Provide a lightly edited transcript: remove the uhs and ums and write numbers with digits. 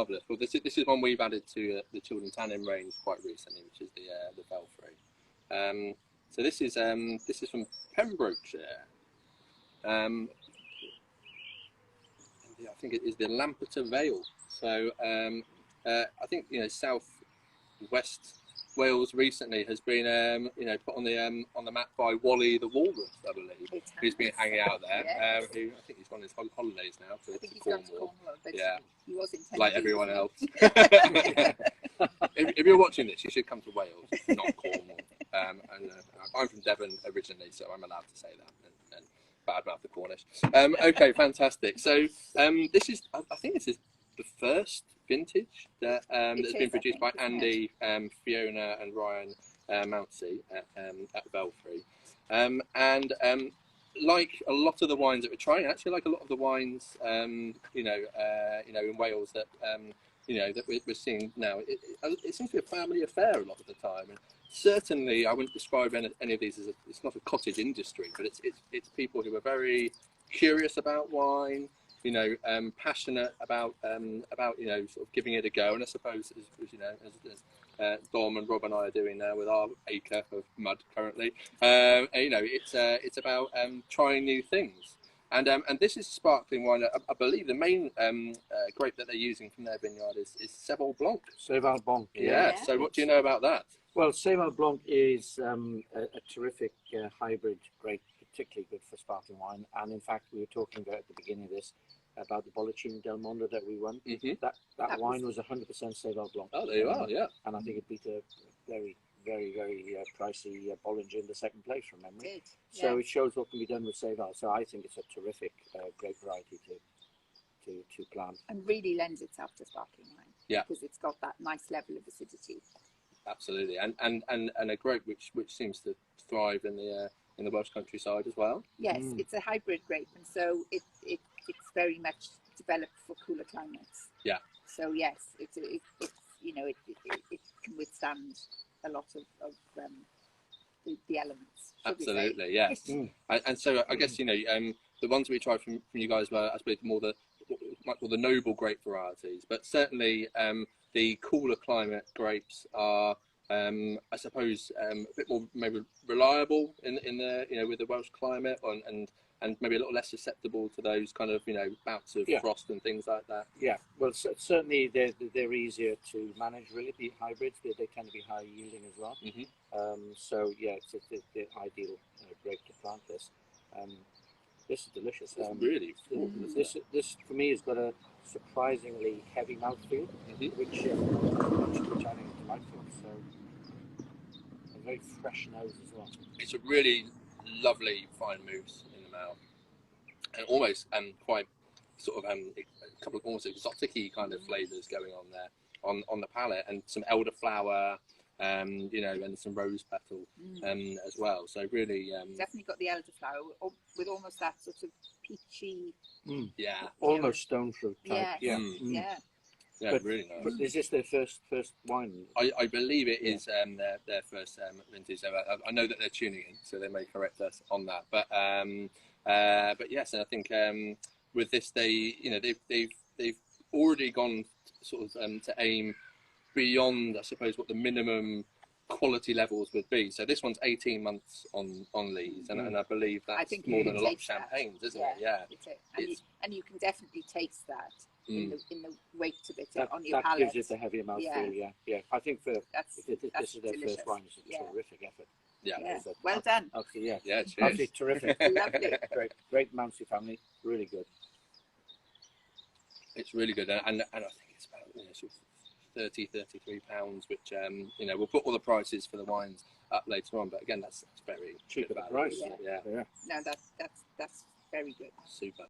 marvellous. Well, this is one we've added to the children Tannin range quite recently, which is the Velfrey. So this is from Pembrokeshire. I think it is the Lampeter Vale. So I think south west Wales recently has been put on the map by Wally the Walrus, I believe, who's been hanging out there. Yes. Who I think he's on his holidays now to Cornwall. But he was intended like everyone else. if you're watching this, you should come to Wales, not Cornwall. I'm from Devon originally, so I'm allowed to say that. And bad mouth the Cornish. Okay, fantastic. So this is, I think this is the first vintage that that's been produced by Andy, Fiona, and Ryan Mounsey at Velfrey. Like a lot of the wines that we're trying, actually, like a lot of the wines, in Wales that that we're seeing now, it seems to be a family affair a lot of the time. And certainly, I wouldn't describe any of these as it's not a cottage industry, but it's people who are very curious about wine, passionate about sort of giving it a go. And I suppose as Dom and Rob and I are doing now with our acre of mud currently, it's about trying new things. And this is sparkling wine. I believe the main grape that they're using from their vineyard is Cheval Blanc. Cheval Blanc. Yeah. So what do you know about that? Well, Cheval Blanc is a terrific hybrid grape, particularly good for sparkling wine. And in fact, we were talking about at the beginning of this about the Bollicini del Mondo that we won. Mm-hmm. That wine was 100% Cheval Blanc. Oh, there you are, yeah. And I think it beat a very, very, very pricey Bollinger in the second place from memory. So it shows what can be done with Cheval. So I think it's a terrific grape variety to plant. And really lends itself to sparkling wine. Yeah. Because it's got that nice level of acidity. Absolutely, and a grape which seems to thrive in the Welsh countryside as well. Yes, it's a hybrid grape, and so it's very much developed for cooler climates. Yeah. So yes, it can withstand a lot of the elements. Absolutely, yes. And so I guess the ones we tried from you guys were, I suppose, more the noble grape varieties, but certainly the cooler climate grapes are, I suppose, a bit more maybe reliable in the with the Welsh climate, and maybe a little less susceptible to those kind of bouts of frost and things like that. Yeah, well, certainly they're easier to manage. Really, the hybrids they tend to be high yielding as well. Mm-hmm. So yeah, it's the ideal grape to plant this. This is delicious. It's really full. This for me has got a surprisingly heavy mouthfeel, which I think is delightful. So a very fresh nose as well. It's a really lovely fine mousse in the mouth, and almost quite sort of a couple of almost exotic-y kind of flavours going on there on the palate, and some elderflower. And some rose petal as well. So really, definitely got the elderflower with almost that sort of peachy. Almost stone fruit type. Yeah, but, really nice. But is this their first wine? I believe it is their first vintage. So I know that they're tuning in, so they may correct us on that. But yes, and I think with this they've already gone sort of to aim beyond, I suppose, what the minimum quality levels would be. So this one's 18 months on lees, and I believe that's more than a lot of champagnes, isn't it? Yeah. And you can definitely taste that in the weight of it on your palate. That gives it a heavier mouthfeel. Yeah. I think this is their delicious. first wine. It's a terrific effort. Yeah. Well done. Okay, yeah. Yeah, cheers. Absolutely terrific. Lovely. Great Mounsey family. Really good. It's really good, and I think it's about sort of £33, which we'll put all the prices for the wines up later on, but again that's very cheap good at the price. Yeah. No, that's very good. Super.